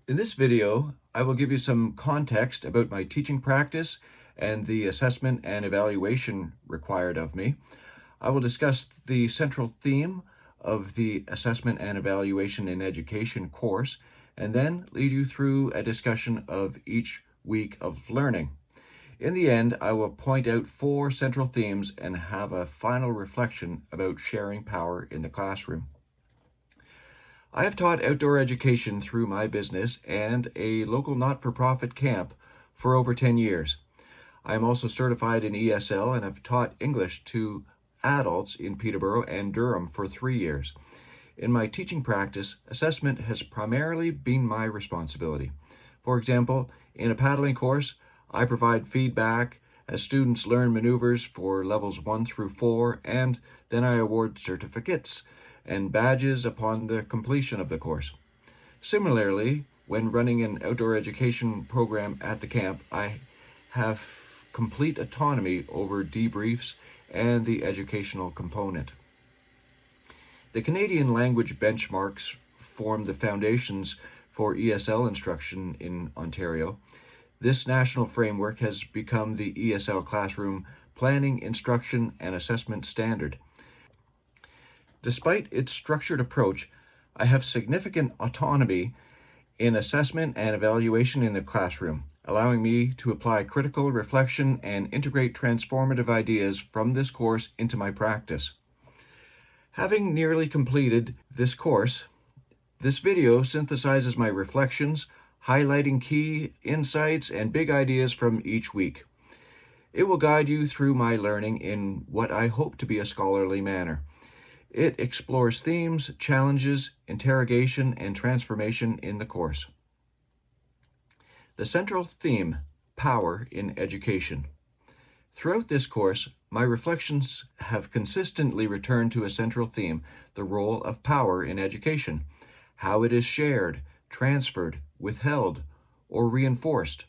In this video, I will give you some context about my teaching practice and the assessment and evaluation required of me. I will discuss the central theme of the Assessment and Evaluation in Education course, and then lead you through a discussion of each week of learning. In the end, I will point out 4 central themes and have a final reflection about sharing power in the classroom. I have taught outdoor education through my business and a local not-for-profit camp for over 10 years. I am also certified in ESL and have taught English to adults in Peterborough and Durham for 3 years. In my teaching practice, assessment has primarily been my responsibility. For example, in a paddling course, I provide feedback as students learn maneuvers for levels 1 through 4, and then I award certificates and badges upon the completion of the course. Similarly, when running an outdoor education program at the camp, I have complete autonomy over debriefs and the educational component. The Canadian language benchmarks form the foundations for ESL instruction in Ontario. This national framework has become the ESL classroom planning, instruction, and assessment standard. Despite its structured approach, I have significant autonomy in assessment and evaluation in the classroom, allowing me to apply critical reflection and integrate transformative ideas from this course into my practice. Having nearly completed this course, this video synthesizes my reflections, highlighting key insights and big ideas from each week. It will guide you through my learning in what I hope to be a scholarly manner. It explores themes, challenges, interrogation, and transformation in the course. The central theme, power in education. Throughout this course, my reflections have consistently returned to a central theme, the role of power in education, how it is shared, transferred, withheld, or reinforced,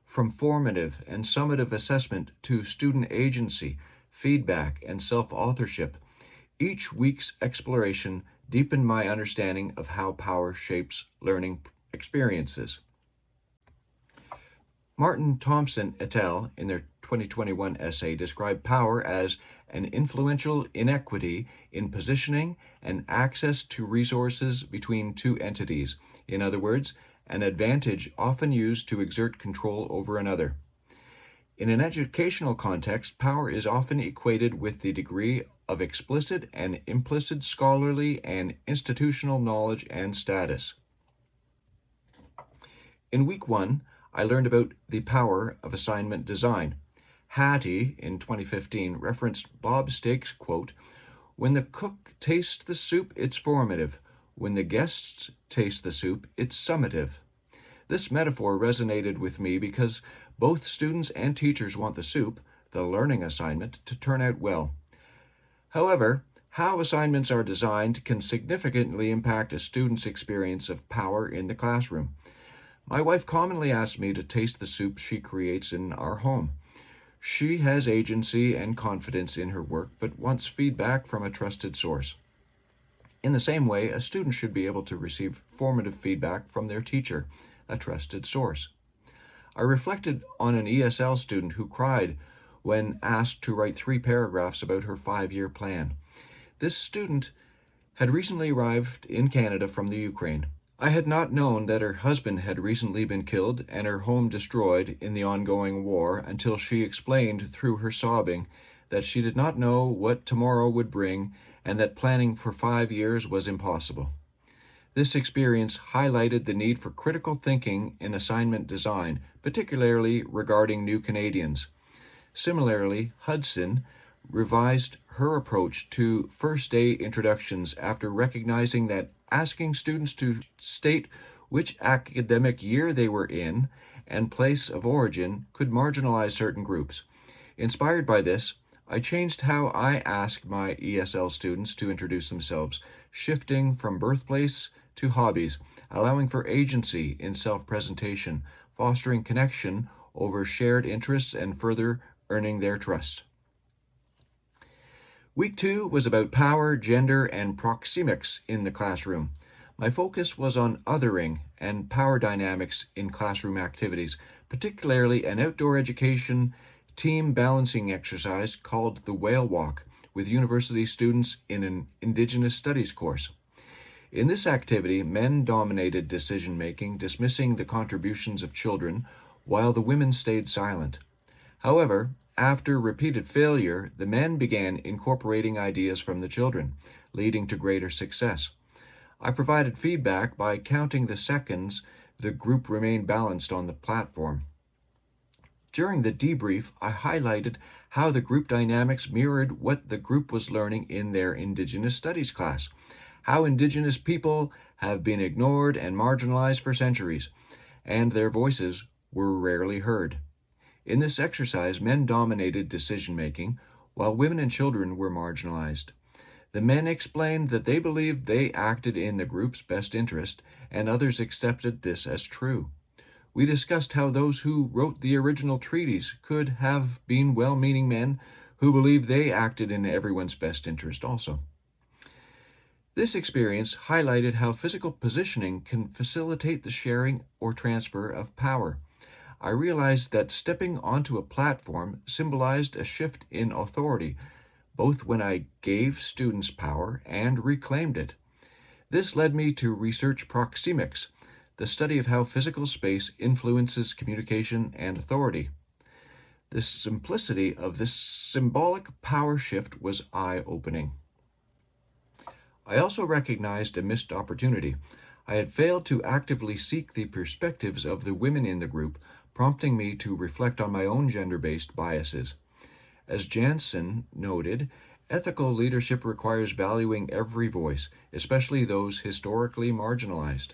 from formative and summative assessment to student agency, feedback, and self-authorship. Each week's exploration deepened my understanding of how power shapes learning experiences. Martin Thompson et al. In their 2021 essay described power as an influential inequity in positioning and access to resources between two entities. In other words, an advantage often used to exert control over another. In an educational context, power is often equated with the degree of explicit and implicit scholarly and institutional knowledge and status. In week 1, I learned about the power of assignment design. Hattie, in 2015, referenced Bob Stake's quote, "When the cook tastes the soup, it's formative. When the guests taste the soup, it's summative." This metaphor resonated with me because both students and teachers want the soup, the learning assignment, to turn out well. However, how assignments are designed can significantly impact a student's experience of power in the classroom. My wife commonly asks me to taste the soup she creates in our home. She has agency and confidence in her work, but wants feedback from a trusted source. In the same way, a student should be able to receive formative feedback from their teacher, a trusted source. I reflected on an ESL student who cried when asked to write 3 paragraphs about her 5-year plan. This student had recently arrived in Canada from the Ukraine. I had not known that her husband had recently been killed and her home destroyed in the ongoing war until she explained through her sobbing that she did not know what tomorrow would bring and that planning for 5 years was impossible. This experience highlighted the need for critical thinking in assignment design, particularly regarding new Canadians. Similarly, Hudson revised her approach to first-day introductions after recognizing that asking students to state which academic year they were in and place of origin could marginalize certain groups. Inspired by this, I changed how I ask my ESL students to introduce themselves, shifting from birthplace to hobbies, allowing for agency in self-presentation, fostering connection over shared interests, and further earning their trust. Week 2 was about power, gender, and proxemics in the classroom. My focus was on othering and power dynamics in classroom activities, particularly an outdoor education team balancing exercise called the Whale Walk with university students in an Indigenous Studies course. In this activity, men dominated decision making, dismissing the contributions of children, while the women stayed silent. However, after repeated failure, the men began incorporating ideas from the children, leading to greater success. I provided feedback by counting the seconds the group remained balanced on the platform. During the debrief, I highlighted how the group dynamics mirrored what the group was learning in their Indigenous Studies class, how Indigenous people have been ignored and marginalized for centuries, and their voices were rarely heard. In this exercise, men dominated decision-making, while women and children were marginalized. The men explained that they believed they acted in the group's best interest, and others accepted this as true. We discussed how those who wrote the original treaties could have been well-meaning men who believed they acted in everyone's best interest also. This experience highlighted how physical positioning can facilitate the sharing or transfer of power. I realized that stepping onto a platform symbolized a shift in authority, both when I gave students power and reclaimed it. This led me to research proxemics, the study of how physical space influences communication and authority. The simplicity of this symbolic power shift was eye-opening. I also recognized a missed opportunity. I had failed to actively seek the perspectives of the women in the group, prompting me to reflect on my own gender-based biases. As Jansen noted, ethical leadership requires valuing every voice, especially those historically marginalized.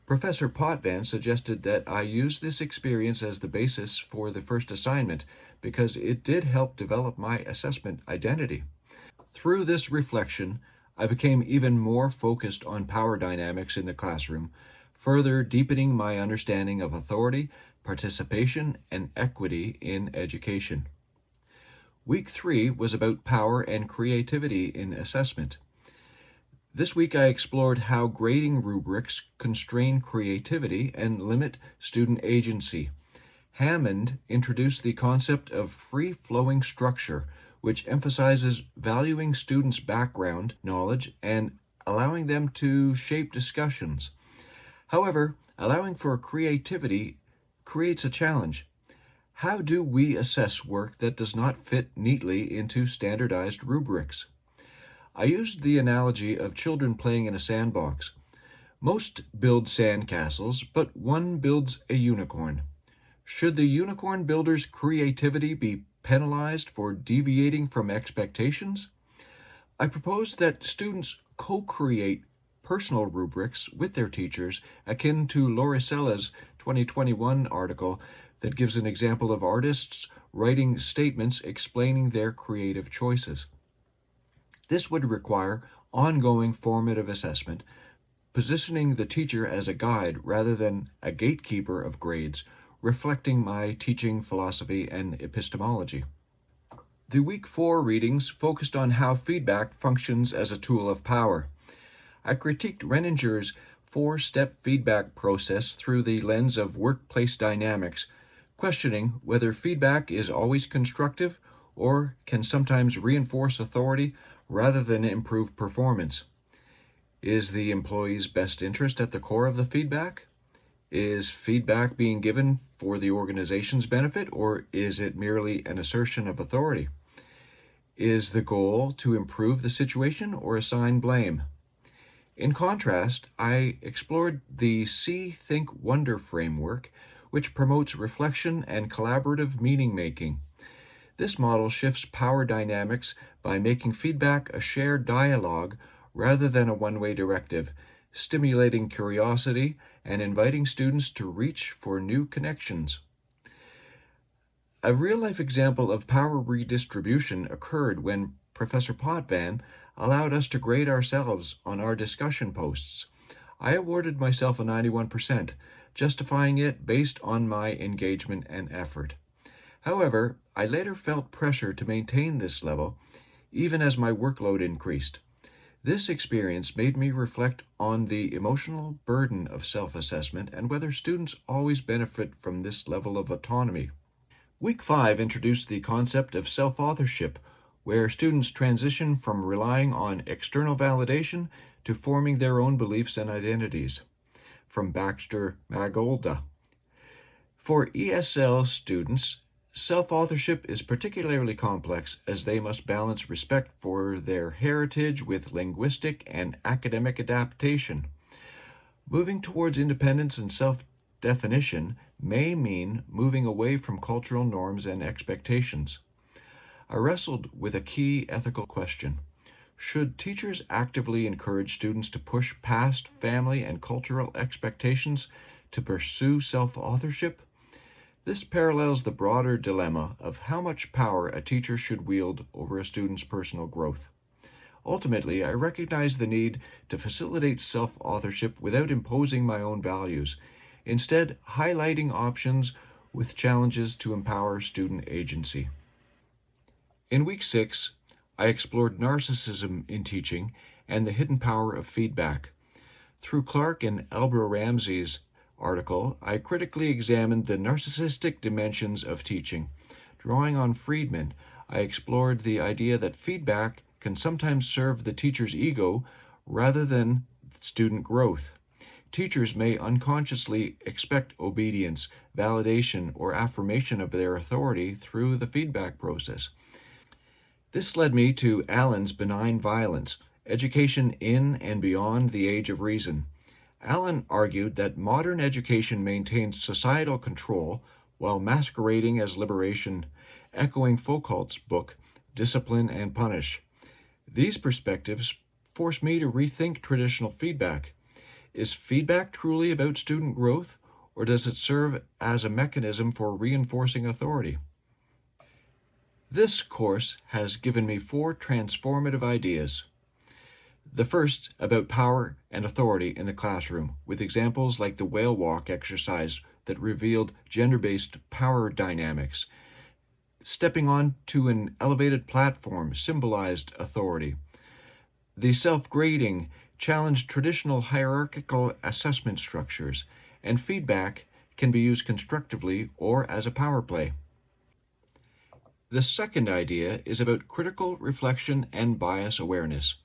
Professor Potvin suggested that I use this experience as the basis for the first assignment because it did help develop my assessment identity. Through this reflection, I became even more focused on power dynamics in the classroom, further deepening my understanding of authority, participation, and equity in education. Week 3 was about power and creativity in assessment. This week I explored how grading rubrics constrain creativity and limit student agency. Hammond introduced the concept of free-flowing structure, which emphasizes valuing students' background, knowledge, and allowing them to shape discussions. However, allowing for creativity creates a challenge. How do we assess work that does not fit neatly into standardized rubrics? I used the analogy of children playing in a sandbox. Most build sandcastles, but one builds a unicorn. Should the unicorn builder's creativity be penalized for deviating from expectations? I proposed that students co-create personal rubrics with their teachers, akin to Lauricella's 2021 article that gives an example of artists writing statements explaining their creative choices. This would require ongoing formative assessment, positioning the teacher as a guide rather than a gatekeeper of grades, reflecting my teaching philosophy and epistemology. The Week 4 readings focused on how feedback functions as a tool of power. I critiqued Renninger's 4-step feedback process through the lens of workplace dynamics, questioning whether feedback is always constructive or can sometimes reinforce authority rather than improve performance. Is the employee's best interest at the core of the feedback? Is feedback being given for the organization's benefit, or is it merely an assertion of authority? Is the goal to improve the situation or assign blame? In contrast, I explored the See, Think, Wonder framework, which promotes reflection and collaborative meaning-making. This model shifts power dynamics by making feedback a shared dialogue rather than a one-way directive, stimulating curiosity and inviting students to reach for new connections. A real-life example of power redistribution occurred when Professor Potvin allowed us to grade ourselves on our discussion posts. I awarded myself a 91%, justifying it based on my engagement and effort. However, I later felt pressure to maintain this level, even as my workload increased. This experience made me reflect on the emotional burden of self-assessment and whether students always benefit from this level of autonomy. Week 5 introduced the concept of self-authorship, where students transition from relying on external validation to forming their own beliefs and identities. From Baxter Magolda. For ESL students, self-authorship is particularly complex as they must balance respect for their heritage with linguistic and academic adaptation. Moving towards independence and self-definition may mean moving away from cultural norms and expectations. I wrestled with a key ethical question. Should teachers actively encourage students to push past family and cultural expectations to pursue self-authorship? This parallels the broader dilemma of how much power a teacher should wield over a student's personal growth. Ultimately, I recognize the need to facilitate self-authorship without imposing my own values, instead highlighting options with challenges to empower student agency. In Week 6, I explored narcissism in teaching and the hidden power of feedback. Through Clark and Elbra Ramsey's article, I critically examined the narcissistic dimensions of teaching. Drawing on Friedman, I explored the idea that feedback can sometimes serve the teacher's ego rather than student growth. Teachers may unconsciously expect obedience, validation, or affirmation of their authority through the feedback process. This led me to Allen's Benign Violence, Education in and Beyond the Age of Reason. Allen argued that modern education maintains societal control while masquerading as liberation, echoing Foucault's book, Discipline and Punish. These perspectives force me to rethink traditional feedback. Is feedback truly about student growth, or does it serve as a mechanism for reinforcing authority? This course has given me 4 transformative ideas. The first about power and authority in the classroom, with examples like the whale walk exercise that revealed gender-based power dynamics. Stepping on to an elevated platform symbolized authority. The self-grading challenged traditional hierarchical assessment structures, and feedback can be used constructively or as a power play. The second idea is about critical reflection and bias awareness.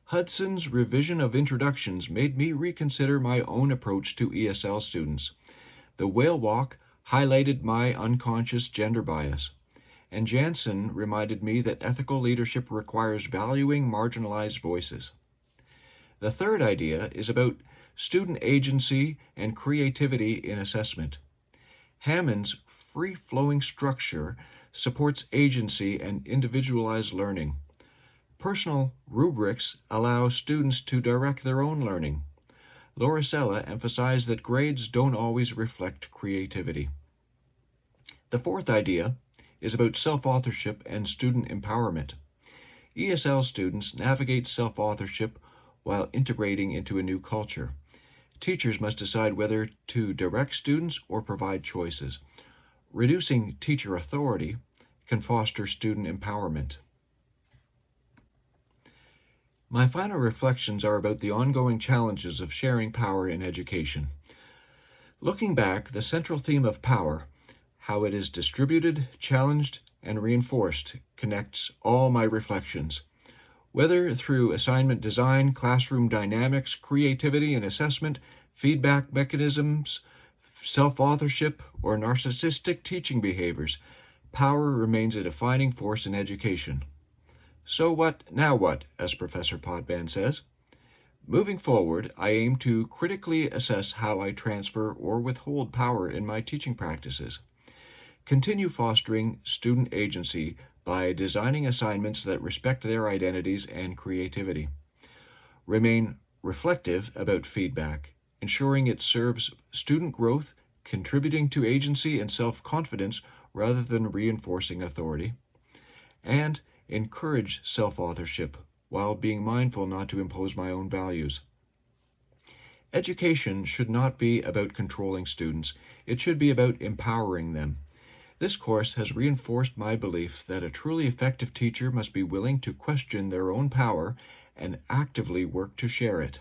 Hudson's revision of introductions made me reconsider my own approach to ESL students. The whale walk highlighted my unconscious gender bias, and Jansen reminded me that ethical leadership requires valuing marginalized voices. The third idea is about student agency and creativity in assessment. Hammond's free-flowing structure supports agency and individualized learning. Personal rubrics allow students to direct their own learning. Lauricella emphasized that grades don't always reflect creativity. The fourth idea is about self-authorship and student empowerment. ESL students navigate self-authorship while integrating into a new culture. Teachers must decide whether to direct students or provide choices. Reducing teacher authority can foster student empowerment. My final reflections are about the ongoing challenges of sharing power in education. Looking back, the central theme of power, how it is distributed, challenged, and reinforced, connects all my reflections. Whether through assignment design, classroom dynamics, creativity and assessment, feedback mechanisms, self-authorship, or narcissistic teaching behaviors, power remains a defining force in education. So what, now what, as Professor Potvin says. Moving forward, I aim to critically assess how I transfer or withhold power in my teaching practices. Continue fostering student agency by designing assignments that respect their identities and creativity. Remain reflective about feedback, ensuring it serves student growth, contributing to agency and self-confidence rather than reinforcing authority. And encourage self-authorship while being mindful not to impose my own values. Education should not be about controlling students. It should be about empowering them. This course has reinforced my belief that a truly effective teacher must be willing to question their own power and actively work to share it.